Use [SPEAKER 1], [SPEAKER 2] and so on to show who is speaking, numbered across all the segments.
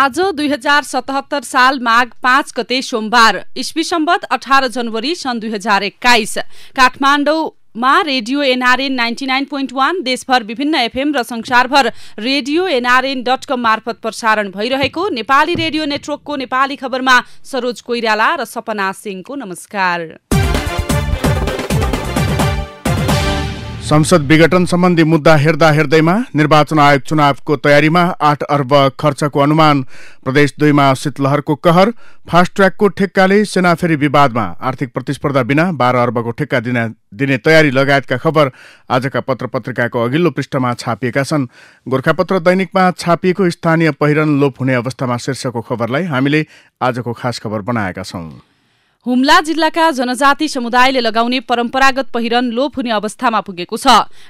[SPEAKER 1] आज 2077 साल माघ 5 गते सोमबार इस्वी सम्वत 18 जनवरी सन् 2021 काठमाडौँमा रेडियो एनआरएन 99.1 देशभर विभिन्न एफएम र संसारभर रेडियो nrn.com मार्फत प्रसारण भइरहेको नेपाली रेडियो नेटवर्कको नेपाली खबरमा सरोज कोइराला र सपना सिंहको नमस्कार।
[SPEAKER 2] संसद विघटन सम्बन्धी मुद्दा हेर्दैमा निर्वाचन आयोग चुनावको तयारीमा 8 अर्ब खर्चको अनुमान। प्रदेश 2 मा शीतलहरको कहर। फास्ट ट्र्याकको ठेक्काले सेनाफेरी विवादमा आर्थिक प्रतिस्पर्धा बिना 12 अर्बको ठेक्का दिने तयारी लगायतका खबर आजका पत्र पत्रिकाको अघिल्लो पृष्ठमा छापिएका छन्। गोरखापत्र दैनिकमा छापिएको स्थानीय पहिरन लोप हुने अवस्थामा शीर्षकको खबरलाई हामीले आजको खास खबर बनाएका छौं।
[SPEAKER 1] हुम्ला जिल्लाका जनजाति समुदायले लगाउने परम्परागत पहिरन लोप हुने अवस्थामा पुगेको छ।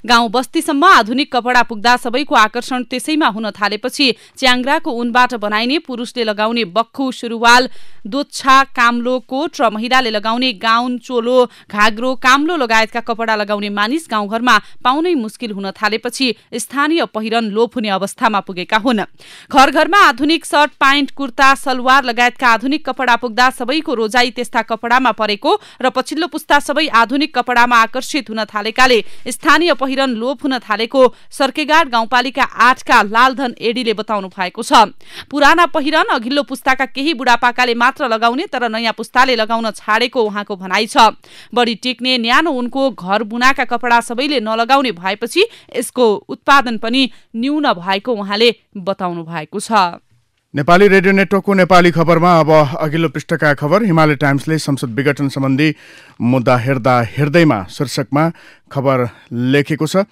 [SPEAKER 1] गाउँ बस्तीसम्म आधुनिक कपडा पुग्दा सबैको आकर्षण त्यसैमा हुन थालेपछि च्याङ्ग्राको ऊनबाट बनाइने पुरुषले लगाउने बक्खु, सुरुवाल, दोच्छा, काम्लो, कोट र महिलाले लगाउने गाउन, चोलो, घाग्रो, काम्लो लगायतका कपडा लगाउने मानिस गाउँघरमा पाउनै मुस्किल हुन थालेपछि स्थानीय पहिरन लोप हुने अवस्थामा पुगेका हुन्। घर घरमा आधुनिक सर्ट, प्यान्ट, कुर्ता, सलवार लगायतका आधुनिक कपडा पुग्दा सबैको रोजाई त्यस्ता कपडामा परेको र पछिल्लो पुस्ता सबै आधुनिक कपडामा आकर्षित हुन थालेकाले स्थानीय पहिरन लोप हुन थालेको सर्केगाड गाउँपालिका 8 का लालधन एडीले बताउनु भएको छ। पुराना पहिरन अघिल्लो पुस्ताका केही बुढापाकाले मात्र लगाउने तर नयाँ पुस्ताले लगाउन छाडेको उहाँको भनाइ छ। बढी टिक्ने न्यानो उनको घर बुनाका कपडा सबैले नलगाउने भएपछि यसको उत्पादन पनि न्यून भएको उहाँले बताउनु भएको छ।
[SPEAKER 2] नेपाली रेडियो नेटवर्कको नेपाली खबरमा अब अघिल्लो पृष्ठका खबर। हिमालय टाइम्सले संसद विघटन सम्बन्धी मुद्दा हेर्दैमा शीर्षकमा खबर लेखेको छ।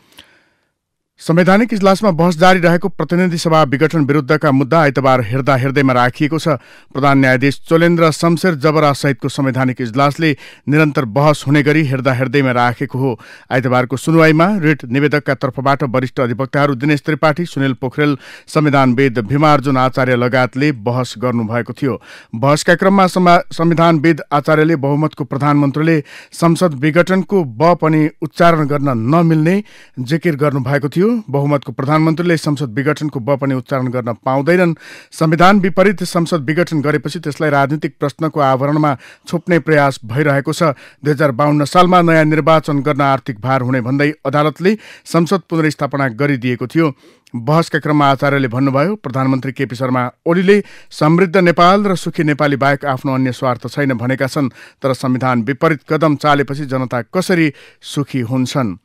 [SPEAKER 2] संवैधानिक इजलासमा बहस जारी रहेको प्रतिनिधि सभा विघटन विरुद्धका मुद्दा आइतबार हेर्दैमा राखिएको छ। प्रधान न्यायाधीश चोलेन्द्र शमशेर जबरा सहितको संवैधानिक इजलासले निरन्तर बहस हुने गरी हेर्दैमा राखेको हो। आइतबारको सुनवाईमा रिट निवेदकका तर्फबाट वरिष्ठ अधिवक्ताहरू दिनेश त्रिपाठी, सुनिल पोखरेल, संविधानविद भीमार्जुन आचार्य लगायतले बहस गर्नुभएको थियो। बहसका क्रममा संविधानविद आचार्यले बहुमतको प्रधानमन्त्रीले संसद विघटनको ब पनि उच्चारण गर्न नमिल्ने जिकिर गर्नुभएको थियो। बहुमतको प्रधानमन्त्रीले संसद विघटनको ब पनि उच्चारण गर्न पाउँदैनन्। संविधान विपरीत संसद विघटन गरेपछि त्यसलाई राजनीतिक प्रश्नको आवरणमा छोप्ने प्रयास भइरहेको छ। 2052 सालमा नयाँ निर्वाचन गर्न आर्थिक भार हुने भन्दै अदालतले संसद पुनर्स्थापना गरिदिएको थियो। बहसका क्रममा आचार्यले भन्नुभयो, प्रधानमन्त्री केपी शर्मा ओलीले समृद्ध नेपाल र सुखी नेपाली बाहेक आफ्नो अन्य स्वार्थ छैन भनेका छन्। तर संविधान विपरीत कदम चालेपछि जनता कसरी सुखी हुन्छन्?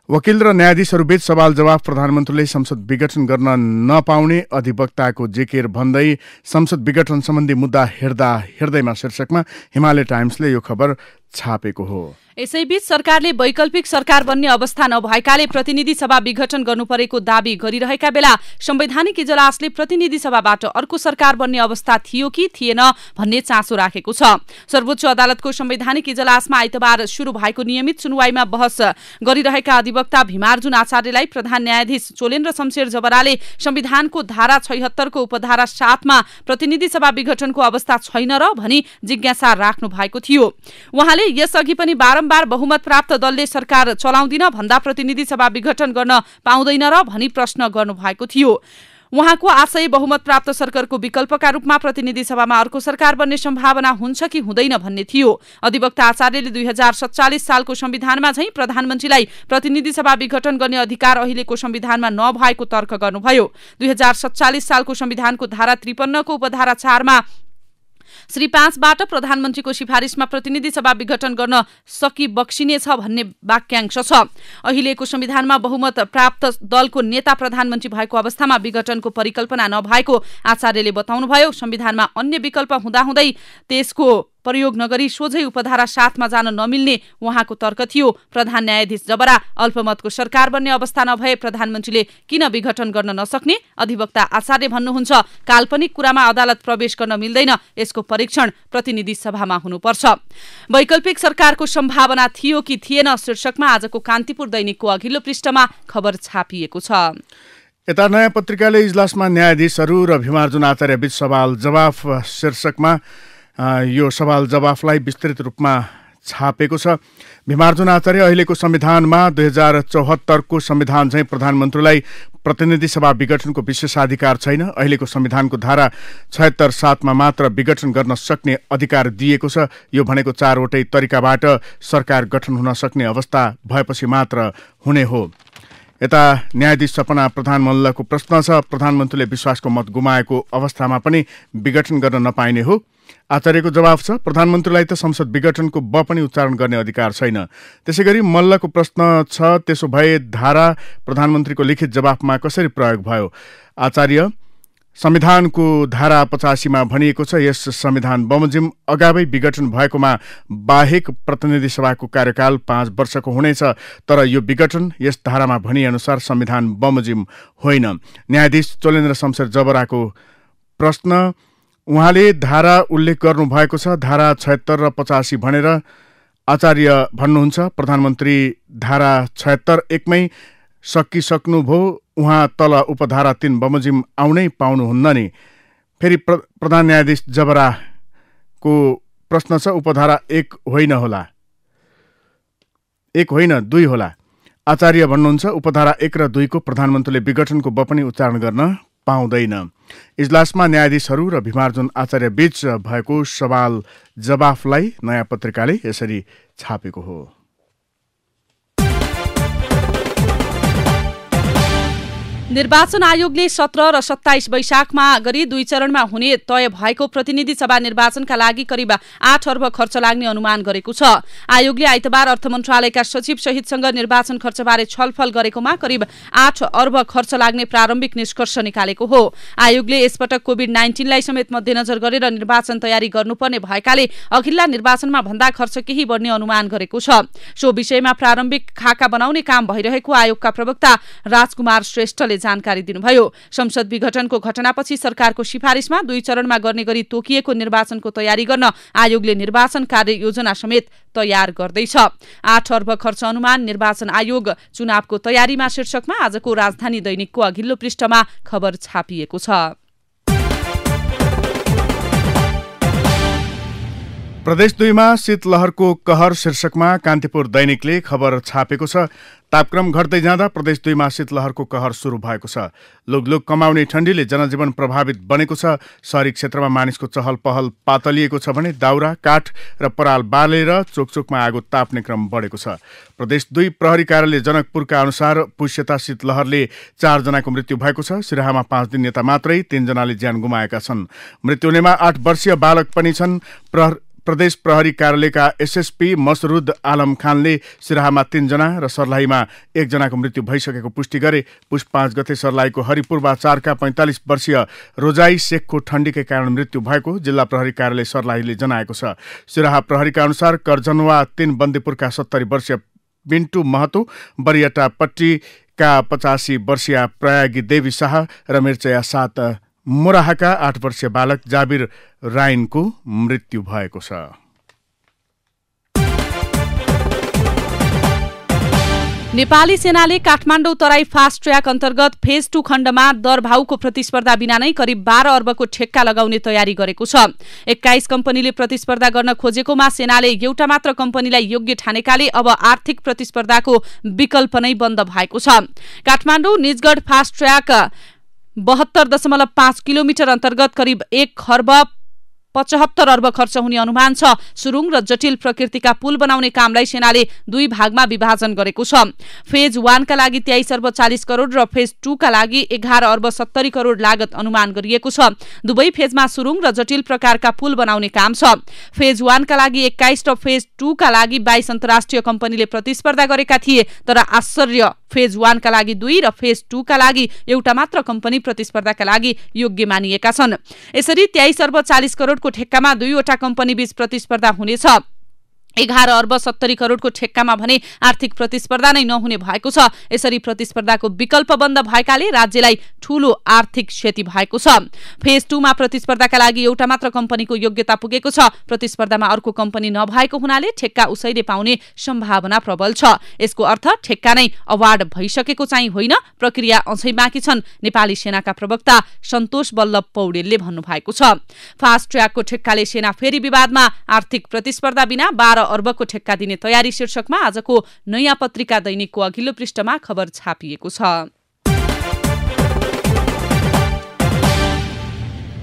[SPEAKER 2] वकिल र न्यायाधीशहरूबीच सवाल जवाफ। प्रधानमन्त्रीले संसद विघटन गर्न नपाउने अधिवक्ताको जिकिर भन्दै संसद विघटन सम्बन्धी मुद्दा हेर्दैमा शीर्षकमा हिमालय टाइम्सले यो खबर छापेको हो।
[SPEAKER 1] यसैबीच सरकारले वैकल्पिक सरकार बन्ने अवस्था नभएकाले प्रतिनिधि सभा विघटन गर्नु परेको दावी गरिरहेका बेला संवैधानिक इजलासले प्रतिनिधि सभाबाट अर्को सरकार बन्ने अवस्था थियो कि थिएन भन्ने चासो राखेको छ। सर्वोच्च अदालतको संवैधानिक इजलासमा आइतबार शुरू भएको नियमित सुनवाईमा बहस गरिरहेका अधिवक्ता भीमार्जुन आचार्यलाई प्रधान न्यायाधीश चोलेन्द्र शमशेर जबराले संविधानको धारा 76 को उपधारा 7 मा प्रतिनिधि सभा विघटनको अवस्था छैन र भनी जिज्ञासा राख्नु भएको थियो। उहाँले यसअघि पनि बारम्बार बहुमत प्राप्त दलले सरकार चलाउँदिन भन्दा प्रतिनिधि सभा विघटन गर्न पाउँदैन र भनी प्रश्न गर्नु भएको थियो। उहाँको आशय बहुमत प्राप्त सरकारको विकल्पका रूपमा प्रतिनिधि सभामा अर्को सरकार बन्ने सम्भावना हुन्छ कि हुँदैन भन्ने थियो। अधिवक्ता आचार्यले 2047 सालको संविधानमा झैं प्रधानमन्त्रीलाई प्रतिनिधि सभा विघटन गर्ने अधिकार अहिलेको संविधानमा नभएको तर्क गर्नुभयो। 2047 सालको संविधानको धारा 53 को उपधारा 4 मा श्री 5 बाट प्रधानमन्त्रीको सिफारिसमा प्रतिनिधि सभा विघटन गर्न बक्सिनेछ भन्ने वाक्यांश छ। अहिलेको संविधानमा बहुमत प्राप्त दलको नेता प्रधानमन्त्री भएको अवस्थामा विघटनको परिकल्पना नभएको आचार्यले बताउनुभयो। संविधानमा अन्य विकल्प हुँदाहुँदै त्यसको प्रयोग नगरी सोझै उपधारा 7 मा जान नमिल्ने उहाँको तर्क थियो। प्रधान न्यायाधीश जबरा अल्पमतको सरकार बन्ने अवस्था नभए प्रधानमन्त्रीले किन विघटन गर्न नसक्ने? अधिवक्ता आचार्य भन्नुहुन्छ, काल्पनिक कुरामा अदालत प्रवेश गर्न मिल्दैन, यसको परीक्षण प्रतिनिधि सभामा हुनुपर्छ। वैकल्पिक सरकारको सम्भावना थियो कि थिएन शीर्षकमा आजको कान्तिपुर दैनिकको अघिल्लो पृष्ठमा खबर छापिएको छ।
[SPEAKER 2] यता नयाँ पत्रिकाले इजलासमा न्यायाधीशहरू र भीमार्जुन आचार्य बीच सवाल जवाफ शीर्षकमा यो सवाल जवाफलाई विस्तृत रूपमा छापेको छ। भीमार्जुन आचार्य अहिलेको संविधानमा 2074 को संविधान चाहिँ प्रधानमन्त्रीलाई प्रतिनिधि सभा विघटनको विशेषाधिकार छैन। अहिलेको संविधानको धारा 76(7) मा मात्र विघटन गर्न सक्ने अधिकार दिएको छ। यो भनेको 4वटै तरिकाबाट सरकार गठन हुन सक्ने अवस्था भएपछि मात्र हुने हो। यता न्यायाधीश सपना प्रधान मल्लको प्रश्न छ, प्रधानमन्त्रीले विश्वासको मत गुमाएको अवस्थामा पनि विघटन गर्न नपाइने हो? आचार्यको जवाफ छ, प्रधानमन्त्रीलाई त संसद विघटनको ब पनि उच्चारण गर्ने अधिकार छैन। त्यसैगरी मल्लको प्रश्न छ, त्यसो भए धारा प्रधानमन्त्रीको लिखित जवाफमा कसरी प्रयोग भयो? आचार्य, संविधानको धारा 85 मा भनिएको छ, यस संविधान बमोजिम अगावै विघटन भएकोमा बाहेक प्रतिनिधि सभाको कार्यकाल 5 वर्षको हुनेछ। तर यो विघटन यस धारामा भनिअनुसार संविधान बमोजिम होइन। न्यायाधीश चोलेन्द्र शमशेर जबराको प्रश्न, उहाँले धारा उल्लेख गर्नुभएको छ, धारा 76 र 85 भनेर आचार्य भन्नुहुन्छ। प्रधानमन्त्री धारा 76(1) मै सकिसक्नुभयो, उहाँ तल उपधारा 3 बमोजिम आउनै पाउनुहुन्न नि। फेरि प्रधान न्यायाधीश जबराको प्रश्न छ, उपधारा 1 होइन होला, 1 होइन 2 होला। आचार्य भन्नुहुन्छ, उपधारा 1 र 2 को प्रधानमन्त्रीले विघटनको ब पनि उच्चारण गर्न पाउँदैन। इजलासमा न्यायाधीशहरू र भिमार्जुन आचार्य बीच भएको सवाल जवाफलाई नयाँ पत्रिकाले यसरी छापेको हो।
[SPEAKER 1] निर्वाचन आयोगले 17 र 27 वैशाखमा गरी 2 चरणमा हुने तय भएको प्रतिनिधि सभा निर्वाचनका लागि करिब 8 अर्ब खर्च लाग्ने अनुमान गरेको छ। आयोगले आइतबार अर्थ मन्त्रालयका सचिव सहितसँग निर्वाचन खर्चबारे छलफल गरेकोमा करिब 8 अर्ब खर्च लाग्ने प्रारम्भिक निष्कर्ष निकालेको हो। आयोगले यसपटक कोभिड-19 लाई समेत मध्यनजर गरेर निर्वाचन तयारी गर्नुपर्ने भएकाले अघिल्ला निर्वाचनमा भन्दा खर्च केही बढ्ने अनुमान गरेको छ। सो विषयमा प्रारम्भिक खाका बनाउने काम भइरहेको आयोगका प्रवक्ता राजकुमार श्रेष्ठले जानकारी दिनुभयो। संसद विघटनको घटनापछि सरकारको सिफारिसमा 2 चरणमा गर्ने गरी तोकिएको निर्वाचनको तयारी गर्न आयोगले निर्वाचन कार्य योजना समेत तयार गर्दैछ। 8 अर्ब खर्च अनुमान निर्वाचन आयोग चुनावको तयारीमा शीर्षकमा आजको राजधानी दैनिकको अघिल्लो पृष्ठमा खबर छापिएको छ।
[SPEAKER 2] प्रदेश 2 मा शीतलहरको कहर शीर्षकमा कान्तिपुर दैनिकले खबर छापेको छ। तापक्रम घट्दै जाँदा प्रदेश 2 मा शीतलहरको कहर सुरु भएको छ। लुगलुग कमाउने ठण्डीले जनजीवन प्रभावित बनेको छ। शहरी क्षेत्रमा मानिसको चहल पहल पातलिएको छ भने दाउरा, काठ र पराल बालेर चोकचोकमा आगो ताप्ने क्रम बढेको छ। प्रदेश 2 प्रहरी कार्यालय जनकपुरका अनुसार पुष्यता शीतलहरले 4 जनाको मृत्यु भएको छ। सिराहामा 5 दिन यता मात्रै 3 जनाले ज्यान गुमाएका छन्। मृत्यु हुनेमा 8 वर्षीय बालक पनि छन्। प्रदेश प्रहरी कार्यालयका एसएसपी मसरुद आलम खानले सिराहामा 3 जना र सर्लाहीमा 1 जनाको मृत्यु भइसकेको पुष्टि गरे। पुष 5 गते सर्लाहीको हरिपूर्वा 4का 45 वर्षीय रोजाई शेखको ठण्डीकै कारण मृत्यु भएको जिल्ला प्रहरी कार्यालय सर्लाहीले जनाएको छ। सिराहा प्रहरीका अनुसार करजनवा 3 बन्दीपुरका 70 वर्षीय बिन्टु महतो, बरियाटा पट्टीका 85 वर्षीय प्रयागी देवी शाह र मिर्चया 7 मोराहाका 8 वर्षीय बालक जाबिर राइनको मृत्यु भएको छ।
[SPEAKER 1] नेपाली सेनाले काठमाडौँ तराई फास्ट ट्र्याक अन्तर्गत फेज 2 खण्डमा दरभाउको प्रतिस्पर्धा बिना नै करिब 12 अर्बको ठेक्का लगाउने तयारी गरेको छ। 21 कम्पनीले प्रतिस्पर्धा गर्न खोजेकोमा सेनाले एउटा मात्र कम्पनीलाई योग्य ठानेकाले अब आर्थिक प्रतिस्पर्धाको विकल्प नै बन्द भएको छ। Kathmandu Nijgadh fast track 72.5 kilometre अन्तर्गत करिब 1 खर्ब 75 अर्ब खर्च हुने अनुमान छ। सुरुङ र जटिल प्रकृतिका पुल बनाउने कामलाई सेनाले 2 भागमा विभाजन गरेको छ। फेज 1 का लागि 23 अर्ब 40 करोड र फेज 2 का लागि 11 अर्ब 70 करोड लागत अनुमान गरिएको छ। दुवै फेजमा सुरुङ र जटिल प्रकारका पुल बनाउने काम छ। फेज 1 का लागि 21 र फेज 2 का लागि 22 अन्तर्राष्ट्रिय कम्पनीले प्रतिस्पर्धा गरेका थिए, तर आश्चर्य, फेज 1 का लागि 2 र फेज 2 का लागि एउटा मात्र कम्पनी प्रतिस्पर्धाका लागि योग्य मानिएका छन्। यसरी 23 अर्ब 40 करोडको ठेक्कामा 2 वटा कम्पनी बीच प्रतिस्पर्धा हुनेछ। 11 अर्ब 70 करोडको ठेक्कामा भने आर्थिक प्रतिस्पर्धा नै नहुने भएको छ। यसरी प्रतिस्पर्धाको विकल्प बन्द भएकाले राज्यलाई ठूलो आर्थिक क्षति भएको छ। फेज 2 मा प्रतिस्पर्धाका लागि एउटा मात्र कम्पनीको योग्यता पुगेको छ। प्रतिस्पर्धामा अर्को कम्पनी नभएको हुनाले ठेक्का उसैले पाउने सम्भावना प्रबल छ। यसको अर्थ ठेक्का नै अवार्ड भइसकेको चाहिँ होइन, प्रक्रिया अझै बाँकी छन्, नेपाली सेनाका प्रवक्ता सन्तोष बल्लभ पौडेलले भन्नुभएको छ। फास्ट ट्र्याकको ठेक्काले सेना फेरि विवादमा, आर्थिक प्रतिस्पर्धा बिना 12 अर्बको ठेक्का दिने तयारी शीर्षकमा आजको नयाँ पत्रिका दैनिकको अघिल्लो पृष्ठमा खबर छापिएको छ।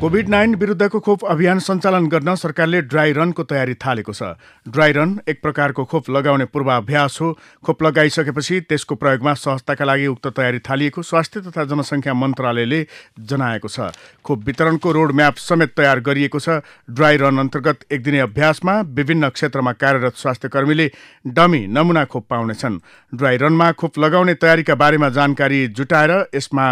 [SPEAKER 2] कोभिड-19 विरुद्धको खोप अभियान सञ्चालन गर्न सरकारले ड्राई रनको तयारी थालेको छ। ड्राई रन एक प्रकारको खोप लगाउने पूर्वाभ्यास हो। खोप लगाइसकेपछि त्यसको प्रयोगमा सहजताका लागि उक्त तयारी थालिएको स्वास्थ्य तथा जनसङ्ख्या मन्त्रालयले जनाएको छ। खोप वितरणको रोडम्याप समेत तयार गरिएको छ। ड्राई रन अन्तर्गत एक दिने अभ्यासमा विभिन्न क्षेत्रमा कार्यरत स्वास्थ्यकर्मीले डमी नमुना खोप पाउनेछन्। ड्राई रनमा खोप लगाउने तयारीका बारेमा जानकारी जुटाएर यसमा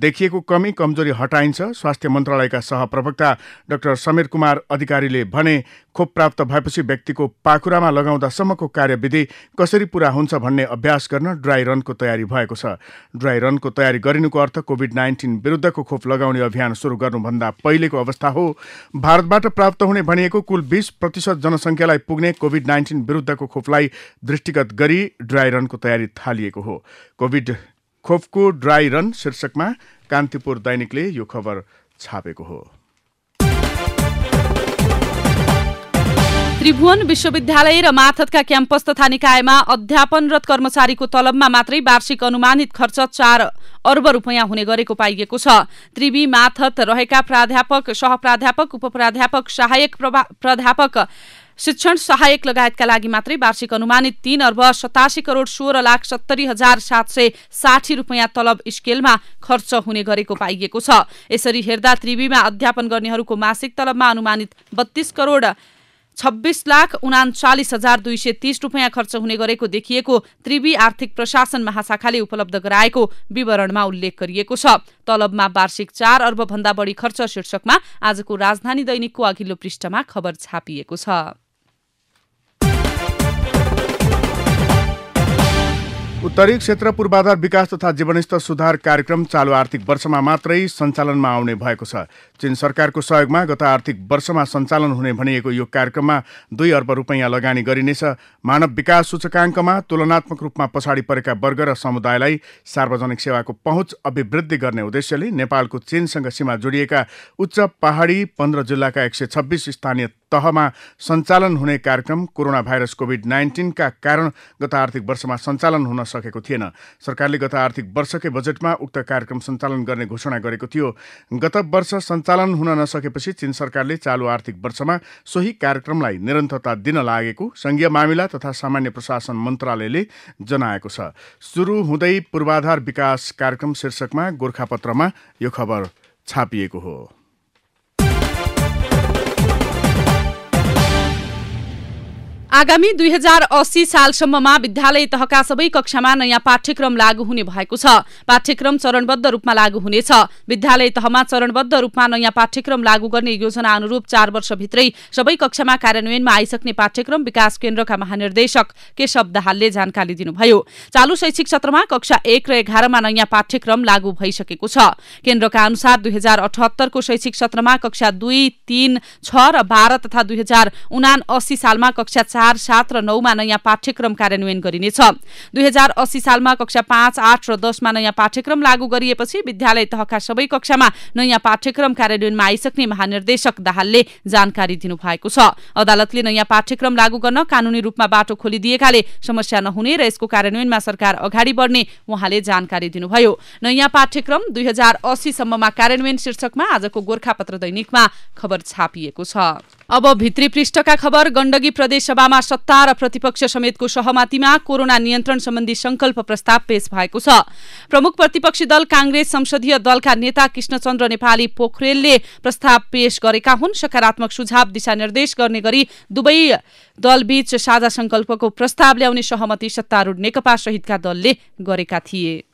[SPEAKER 2] देखिएको कमी कमजोरी हटाइन्छ। स्वास्थ्य मन्त्रालयका सहप्रवक्ता डाक्टर समीर कुमार अधिकारीले भने खोप प्राप्त भएपछि व्यक्तिको पाखुरामा लगाउँदासम्मको कार्यविधि कसरी पूरा हुन्छ भन्ने अभ्यास गर्न ड्राई रनको तयारी भएको छ। ड्राई रनको तयारी गरिनुको अर्थ कोभिड-19 विरुद्धको खोप लगाउने अभियान सुरु गर्नुभन्दा पहिलेको अवस्था हो। भारतबाट प्राप्त हुने भनिएको कुल 20% जनसङ्ख्यालाई पुग्ने कोभिड-19 विरुद्धको खोपलाई दृष्टिगत गरी ड्राई रनको तयारी थालिएको हो। कोभिड खोपको ड्राई रन शीर्षकमा कान्तिपुर दैनिकले यो खबर छापेको हो।
[SPEAKER 1] त्रिभुवन विश्वविद्यालय र माथतका क्याम्पस तथा निकायमा अध्यापनरत कर्मचारीको तलबमा मात्रै वार्षिक अनुमानित खर्च 4 अर्ब रुपैयाँ हुने गरेको पाइएको छ। त्रिवी माथत रहेका प्राध्यापक, सहप्राध्यापक, उपप्राध्यापक, सहायक प्राध्यापक, शिक्षण सहायक लगायतका लागि मात्रै वार्षिक अनुमानित 3 अर्ब 87 करोड 16 लाख 70,760 रुपैयाँ तलब स्केलमा खर्च हुने गरेको पाइएको छ। यसरी हेर्दा त्रिवीमा अध्यापन गर्नेहरूको मासिक तलबमा अनुमानित 32 करोड 26 लाख 39,230 रुपैयाँ खर्च हुने गरेको देखिएको त्रिवी आर्थिक प्रशासन महाशाखाले उपलब्ध गराएको विवरणमा उल्लेख गरिएको छ। तलबमा वार्षिक 4 अर्ब भन्दा बढी खर्च शीर्षकमा आजको राजधानी दैनिकको अघिल्लो पृष्ठमा खबर छापिएको छ।
[SPEAKER 2] उत्तरी क्षेत्र पूर्वाधार विकास तथा जीवनस्तर सुधार कार्यक्रम चालु आर्थिक वर्षमा मात्रै सञ्चालनमा आउने भएको छ। चीन सरकारको सहयोगमा गत आर्थिक वर्षमा सञ्चालन हुने भनिएको यो कार्यक्रममा 2 अर्ब रुपैयाँ लगानी गरिनेछ। मानव विकास सूचकाङ्कमा तुलनात्मक रूपमा पछाडि परेका वर्ग र समुदायलाई सार्वजनिक सेवाको पहुँच अभिवृद्धि गर्ने उद्देश्यले नेपालको चीनसँग सीमा जोडिएका उच्च पहाडी 15 जिल्लाका 126 स्थानीय तहमा सञ्चालन हुने कार्यक्रम कोरोना भाइरस कोभिड-19 का कारण गत आर्थिक वर्षमा सञ्चालन हुन सकेको थिएन। सरकारले गत आर्थिक वर्षकै बजेटमा उक्त कार्यक्रम सञ्चालन गर्ने घोषणा गरेको थियो। गत वर्ष सञ्चालन हुन नसकेपछि चीन सरकारले चालु आर्थिक वर्षमा सोही कार्यक्रमलाई निरन्तरता दिन लागेको संघीय मामिला तथा सामान्य प्रशासन मन्त्रालयले जनाएको छ। सुरु हुँदै पूर्वाधार विकास कार्यक्रम शीर्षकमा गोरखापत्रमा यो खबर छापिएको हो।
[SPEAKER 1] आगामी 2080 सालसम्ममा विद्यालय तहका सबै कक्षामा नयाँ पाठ्यक्रम लागू हुने भएको छ। पाठ्यक्रम चरणबद्ध रूपमा लागू हुनेछ। विद्यालय तहमा चरणबद्ध रूपमा नयाँ पाठ्यक्रम लागू गर्ने योजना अनुरूप 4 वर्षभित्रै सबै कक्षामा कार्यान्वयनमा आइसक्ने पाठ्यक्रम विकास केन्द्रका महानिर्देशक केशव दाहालले जानकारी दिनुभयो। चालू शैक्षिक सत्रमा कक्षा 1 र 11 मा नयाँ पाठ्यक्रम लागू भइसकेको छ। केन्द्रका अनुसार 2078 को शैक्षिक सत्रमा कक्षा 2, 3, 6 र 12 तथा 2079 सालमा कक्षा 4, 7 र 9 मा नयाँ पाठ्यक्रम कार्यान्वयन गरिनेछ। 2080 सालमा कक्षा 5, 8 र 10 मा नयाँ पाठ्यक्रम लागू गरिएपछि विद्यालय तहका सबै कक्षामा नयाँ पाठ्यक्रम कार्यान्वयनमा आइसक्ने महानिर्देशक दाहालले जानकारी दिनुभएको छ। अदालतले नयाँ पाठ्यक्रम लागू गर्न कानूनी रूपमा बाटो खोलिदिएकाले समस्या नहुने र यसको कार्यान्वयनमा सरकार अगाडि बढ्ने उहाँले जानकारी दिनुभयो। नयाँ पाठ्यक्रम 2080 सम्ममा कार्यान्वयन शीर्षकमा आजको गोरखापत्र दैनिकमा खबर छापिएको छ। अब भित्री पृष्ठका खबर। गण्डकी प्रदेश सभामा सत्ता र प्रतिपक्ष समेतको सहमतिमा कोरोना नियन्त्रण सम्बन्धी संकल्प प्रस्ताव पेश भएको छ। प्रमुख प्रतिपक्षी दल कांग्रेस संसदीय दलका नेता कृष्णचन्द्र नेपाली पोखरेलले प्रस्ताव पेश गरेका हुन्। सकारात्मक सुझाव दिशानिर्देश गर्ने गरी दुवै दलबीच साझा संकल्पको प्रस्ताव ल्याउने सहमति सत्तारूढ नेकपा सहितका दलले गरेका थिए।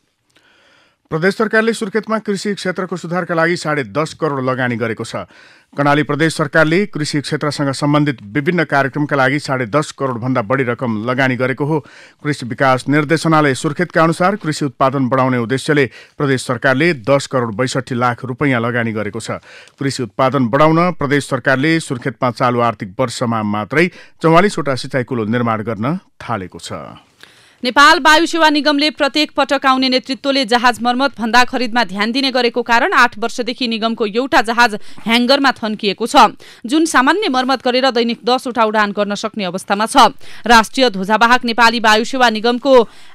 [SPEAKER 2] प्रदेश सरकारले सुर्खेतमा कृषि क्षेत्रको सुधारका लागि 10.5 करोड लगानी गरेको छ। कर्णाली प्रदेश सरकारले कृषि क्षेत्रसँग सम्बन्धित विभिन्न कार्यक्रमका लागि 10.5 करोड भन्दा बढी रकम लगानी गरेको हो। कृषि विकास निर्देशनालय सुर्खेतका अनुसार कृषि उत्पादन बढाउने उद्देश्यले प्रदेश सरकारले 10 करोड 62 लाख रुपैयाँ लगानी गरेको छ। कृषि उत्पादन बढाउन प्रदेश सरकारले सुर्खेतमा चालु आर्थिक वर्षमा मात्रै 44 वटा सिँचाइ कुलो निर्माण गर्न थालेको छ।
[SPEAKER 1] नेपाल वायु सेवा निगमले प्रत्येक पटक आउने नेतृत्वले जहाज मर्मत भन्दा खरिदमा ध्यान दिने गरेको कारण 8 वर्षदेखि निगमको एउटा जहाज ह्याङ्गरमा थन्किएको छ, जुन सामान्य मर्मत गरेर दैनिक 10 वटा उडान गर्न सक्ने अवस्थामा छ। राष्ट्रिय ध्वजावाहक नेपाली वायु सेवा निगमको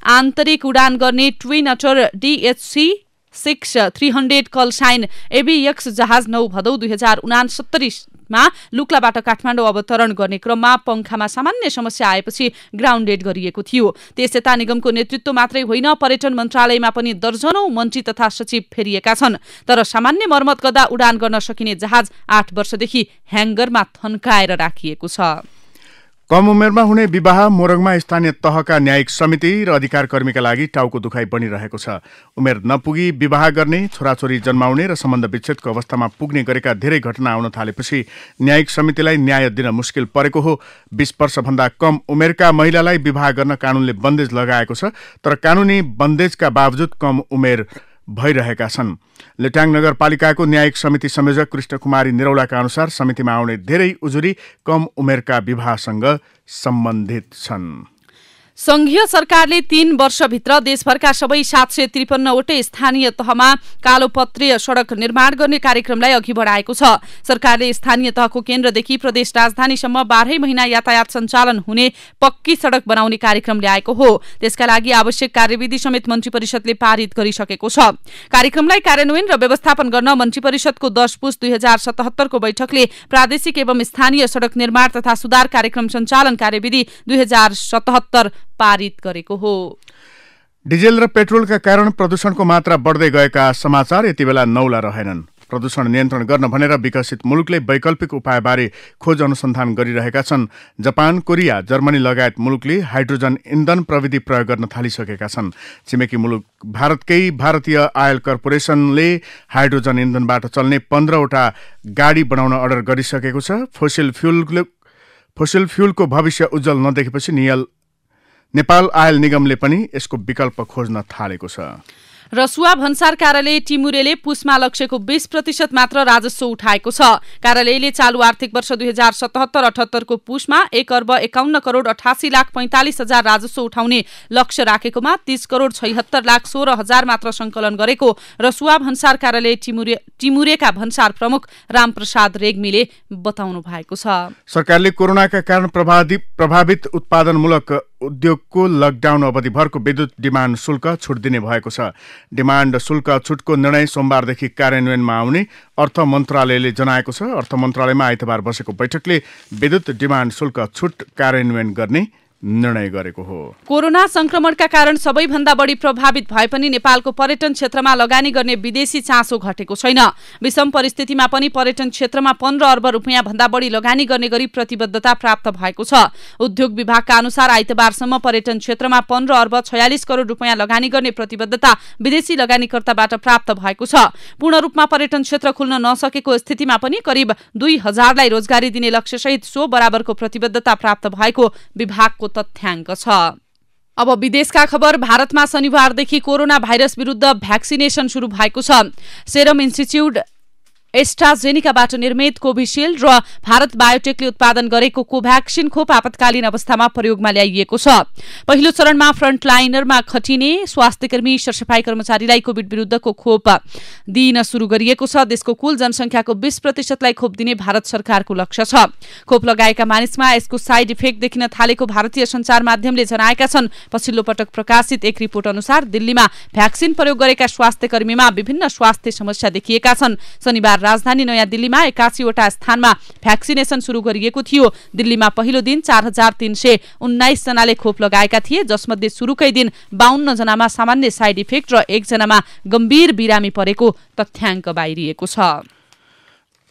[SPEAKER 1] आन्तरिक उडान गर्ने ट्विन अटर DHC 6-300 कलसाइन एबीएक्स जहाज 9 भदौ 2069 मा लुक्लाबाट काठमाडौँ अवतरण गर्ने क्रममा पंखामा सामान्य समस्या आएपछि ग्राउन्डेड गरिएको थियो। त्यसयता निगमको नेतृत्व मात्रै होइन, पर्यटन मन्त्रालयमा पनि दर्जनौं मन्त्री तथा सचिव फेरिएका छन्। तर सामान्य मर्मत गर्दा उडान गर्न सकिने जहाज 8 वर्षदेखि ह्याङ्गरमा थन्काएर राखिएको छ।
[SPEAKER 2] कम उमेरमा हुने विवाह मोरङमा स्थानीय तहका न्यायिक समिति र अधिकार कर्मीका लागि टाउको दुखाइ बनिरहेको छ। उमेर नपुगी विवाह गर्ने, छोराछोरी जन्माउने र सम्बन्ध विच्छेदको अवस्थामा पुग्ने गरेका धेरै घटना आउन थालेपछि न्यायिक समितिलाई न्याय दिन मुस्किल परेको हो। 20 वर्षभन्दा कम उमेरका महिलालाई विवाह गर्न कानूनले बन्देज लगाएको छ, तर कानूनी बन्देजका बावजुद कम उमेर भइरहेका छन्। लेटाङ नगरपालिकाको न्यायिक समिति संयोजक कृष्णकुमारी निरौलाका अनुसार समितिमा आउने धेरै उजुरी कम उमेरका विवाहसँग सम्बन्धित छन्।
[SPEAKER 1] संघीय सरकारले 3 वर्षभित्र देशभरका सबै 753 वटै स्थानीय तहमा कालोपत्रीय सडक निर्माण गर्ने कार्यक्रमलाई अघि बढाएको छ। सरकारले स्थानीय तहको केन्द्रदेखि प्रदेश राजधानीसम्म 12 महिना यातायात सञ्चालन हुने पक्की सडक बनाउने कार्यक्रम ल्याएको हो। त्यसका लागि आवश्यक कार्यविधि समेत मन्त्री परिषदले पारित गरिसकेको छ। कार्यक्रमलाई कार्यान्वयन र व्यवस्थापन गर्न मन्त्री परिषदको 10 पुस 2077 को बैठकले प्रादेशिक एवं स्थानीय सडक निर्माण तथा सुधार कार्यक्रम सञ्चालन कार्यविधि 2077 पारित गरेको हो।
[SPEAKER 2] डिजेल र पेट्रोलका कारण प्रदूषणको मात्रा बढ्दै गएका समाचार यति बेला नौला रहेनन्। प्रदूषण नियन्त्रण गर्न भनेर विकसित मुलुकले वैकल्पिक उपायबारे खोज अनुसन्धान गरिरहेका छन्। जापान, कोरिया, जर्मनी लगायत मुलुकले हाइड्रोजन इन्धन प्रविधि प्रयोग गर्न थालिसकेका छन्। छिमेकी मुलुक भारतकै भारतीय आयल कर्पोरेसनले हाइड्रोजन इन्धनबाट चल्ने 15 वटा गाडी बनाउन अर्डर गरिसकेको छ। फोसिल फ्युलको भविष्य उज्जवल नदेखेपछि नेपाल आयल निगमले पनि यसको विकल्प खोज्न थालेको छ।
[SPEAKER 1] रसुवा भन्सार कार्यालय टिमुरेले पुसमा लक्ष्यको 20% मात्र राजस्व उठाएको छ। कार्यालयले चालु आर्थिक वर्ष 2077-78 को पुसमा 1,51,88,45,000 राजस्व उठाउने लक्ष्य राखेकोमा 30,76,16,000 मात्र संकलन गरेको रसुवा भन्सार कार्यालय टिमुरेका भन्सार प्रमुख रामप्रसाद रेग्मीले बताउनु भएको छ।
[SPEAKER 2] सरकारले कोरोनाका कारण प्रभावित उत्पादनमूलक उद्योगको लकडाउन अवधिभरको विद्युत डिमान्ड शुल्क छुट दिने भएको छ। डिमान्ड शुल्क छुटको निर्णय सोमबारदेखि कार्यान्वयनमा आउने अर्थ मन्त्रालयले जनाएको छ। अर्थ मन्त्रालयमा आइतबार बसेको बैठकले विद्युत डिमान्ड शुल्क छुट कार्यान्वयन गर्ने निर्णय गरेको हो।
[SPEAKER 1] कोरोना संक्रमणका कारण सबैभन्दा बढी प्रभावित भए पनि नेपालको पर्यटन क्षेत्रमा लगानी गर्ने विदेशी चासो घटेको छैन। विषम परिस्थितिमा पनि पर्यटन क्षेत्रमा 15 अर्ब रुपियाँ भन्दा बढी लगानी गर्ने गरी प्रतिबद्धता प्राप्त भएको छ। उद्योग विभागका अनुसार आइतबारसम्म पर्यटन क्षेत्रमा 15 अर्ब 46 करोड रुपियाँ लगानी गर्ने प्रतिबद्धता विदेशी लगानीकर्ताबाट प्राप्त भएको छ। पूर्ण रूपमा पर्यटन क्षेत्र खुल्न नसकेको स्थितिमा पनि करिब 2000लाई रोजगारी दिने लक्ष्यसहित सो बराबरको प्रतिबद्धता प्राप्त भएको विभागको तथ्याङ्क छ। अब विदेशका खबर। भारतमा शनिबारदेखि कोरोना भाइरस विरुद्ध भ्याक्सिनेसन शुरू भएको छ। सेरम इन्स्टिच्युट एस्ट्राजेनिकाबाट निर्मित कोभिशिल्ड र भारत बायोटेकले उत्पादन गरेको कोभ्याक्सिन खोप आपतकालीन अवस्थामा प्रयोगमा ल्याइएको छ। पहिलो चरणमा फ्रन्टलाइनरमा खटिने स्वास्थ्यकर्मी सरसफाई कर्मचारीलाई कोभिड विरुद्धको खोप दिन शुरू गरिएको छ। देशको कुल जनसङ्ख्याको 20%लाई खोप दिने भारत सरकारको लक्ष्य छ। खोप लगाएका मानिसमा यसको साइड इफेक्ट देखिन थालेको भारतीय सञ्चार माध्यमले जनाएका छन्। पछिल्लो पटक प्रकाशित एक रिपोर्ट अनुसार दिल्लीमा भ्याक्सिन प्रयोग गरेका स्वास्थ्यकर्मीमा विभिन्न स्वास्थ्य समस्या देखिएका छन्। शनिबार राजधानी नयाँ दिल्लीमा 81 वटा स्थानमा भ्याक्सिनेसन शुरू गरिएको थियो। दिल्लीमा पहिलो दिन 4319 जनाले खोप लगाएका थिए, जसमध्ये सुरुकै दिन 52 जनामा सामान्य साइड इफेक्ट र 1 जनामा गम्भीर बिरामी परेको तथ्याङ्क बाहिरिएको छ।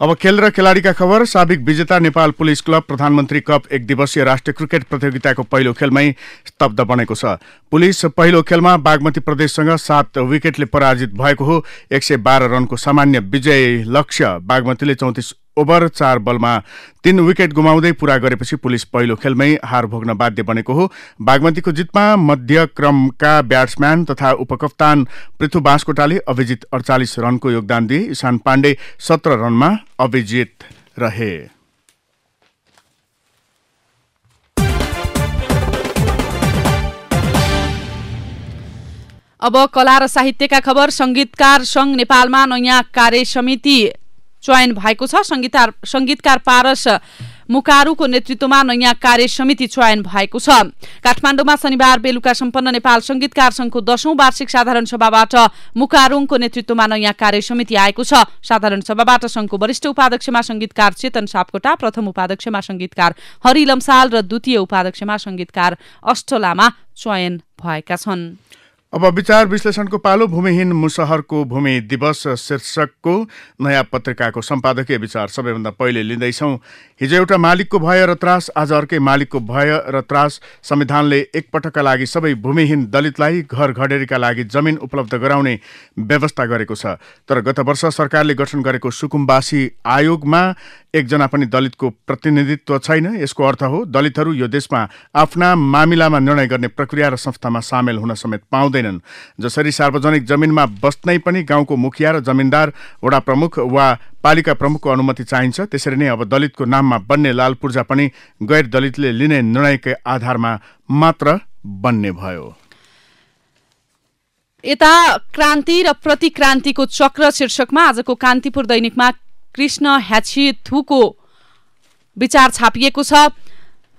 [SPEAKER 2] अब खेल र खेलाडीका खबर। साबिक विजेता नेपाल पुलिस क्लब प्रधानमन्त्री कप 1 दिवसीय राष्ट्रिय क्रिकेट प्रतियोगिताको पहिलो खेलमै स्तब्ध बनेको छ। पुलिस पहिलो खेलमा बागमती प्रदेशसँग 7 विकेटले पराजित भएको हो। 112 रनको सामान्य विजय लक्ष्य बागमतीले 34 ओभर 4 बलमा 3 विकेट गुमाउँदै पूरा गरेपछि पुलिस पहिलो खेलमै हार भोग्न बाध्य बनेको हो। बागमतीको जितमा मध्यक्रमका ब्याट्सम्यान तथा उपकप्तान पृथु बास्कोटाले अभिजित 48 रनको योगदान दिए। ईशान पाण्डे 17 रनमा अभिजित रहे।
[SPEAKER 1] अब कला र साहित्यका खबर। संगीतकार संघ नेपालमा नयाँ कार्य समिति चयन भएको छ। संगीतकार पारस मुकारुको नेतृत्वमा नयाँ कार्य समिति चयन भएको छ। काठमाडौँमा शनिबार बेलुका सम्पन्न नेपाल संगीतकार संघको 10औं वार्षिक साधारण सभाबाट मुकारुङको नेतृत्वमा नयाँ कार्य समिति आएको छ। साधारण सभाबाट संघको वरिष्ठ उपाध्यक्षमा संगीतकार चेतन सापकोटा, प्रथम उपाध्यक्षमा संगीतकार हरि लम्साल र द्वितीय उपाध्यक्षमा संगीतकार अष्टलामा चयन भएका छन्।
[SPEAKER 2] अब विचार विश्लेषणको पालो। भूमिहीन मुसहरको भूमि दिवस शीर्षकको नयाँ पत्रिकाको सम्पादकीय विचार सबैभन्दा पहिले लिँदैछौँ। हिजो एउटा मालिकको भय र त्रास, आज अर्कै मालिकको भय र त्रास। संविधानले एकपटकका लागि सबै भूमिहीन दलितलाई घर घडेरीका लागि जमिन उपलब्ध गराउने व्यवस्था गरेको छ। तर गत वर्ष सरकारले गठन गरेको सुकुम्बासी आयोगमा एकजना पनि दलितको प्रतिनिधित्व छैन। यसको अर्थ हो दलितहरू यो देशमा आफ्ना मामिलामा निर्णय गर्ने प्रक्रिया र संस्थामा सामेल हुन समेत पाउँदैनन्। जसरी सार्वजनिक जमिनमा बस्नै पनि गाउँको मुखिया र जमिनदार, वडा प्रमुख वा पालिका प्रमुखको अनुमति चाहिन्छ, त्यसरी नै अब दलितको नाममा बन्ने लाल पूर्जा पनि गैर दलितले लिने निर्णयकै आधारमा मात्र बन्ने भयो।
[SPEAKER 1] यता क्रान्ति र प्रतिक्रान्तिको चक्र शीर्षकमा आजको कान्तिपुर दैनिकमा कृष्ण ह्याछिथुको विचार छापिएको छ।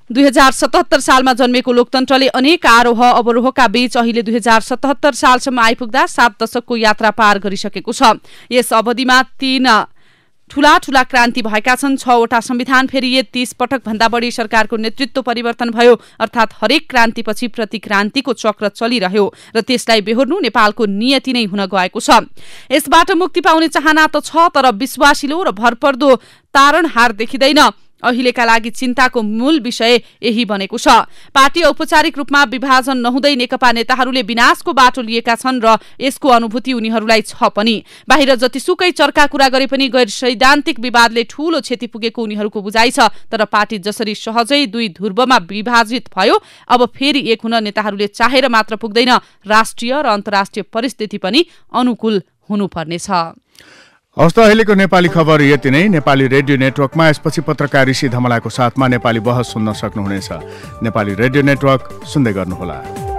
[SPEAKER 1] 2077 सालमा जन्मेको लोकतन्त्रले अनेक आरोह अवरोहका बीच अहिले 2077 सालसम्म आइपुग्दा 7 दशकको यात्रा पार गरिसकेको छ। यस अवधिमा 3 ठूला क्रान्ति भएका छन्। 6वटा संविधान फेरिए, 30 पटक भन्दा बढी सरकारको नेतृत्व परिवर्तन भयो। अर्थात् हरेक क्रान्तिपछि प्रतिक्रान्तिको चक्र चलिरह्यो र त्यसलाई बेहोर्नु नेपालको नियति नै हुन गएको छ। यसबाट मुक्ति पाउने चाहना त छ, तर विश्वासिलो र भरपर्दो तारणहार देखिँदैन। अहिलेका लागि चिन्ताको मूल विषय यही बनेको छ। पार्टी औपचारिक रूपमा विभाजन नहुँदै नेकपा नेताहरूले विनाशको बाटो लिएका छन् र यसको अनुभूति उनीहरूलाई छ पनि। बाहिर जतिसुकै चर्का कुरा गरे पनि गैर सैद्धान्तिक विवादले ठूलो क्षति पुगेको उनीहरूको बुझाइ छ। तर पार्टी जसरी सहजै दुई ध्रुवमा विभाजित भयो, अब फेरि एक हुन नेताहरूले चाहेर मात्र पुग्दैन, राष्ट्रिय र अन्तर्राष्ट्रिय परिस्थिति पनि अनुकूल हुनुपर्नेछ।
[SPEAKER 2] हस्त अहिलेको नेपाली खबर यति नै। नेपाली रेडियो नेटवर्कमा यसपछि पत्रकार ऋषि धमलाको साथमा नेपाली बहस सुन्न सक्नुहुनेछ। नेपाली रेडियो नेटवर्क सुन्दै गर्नुहोला।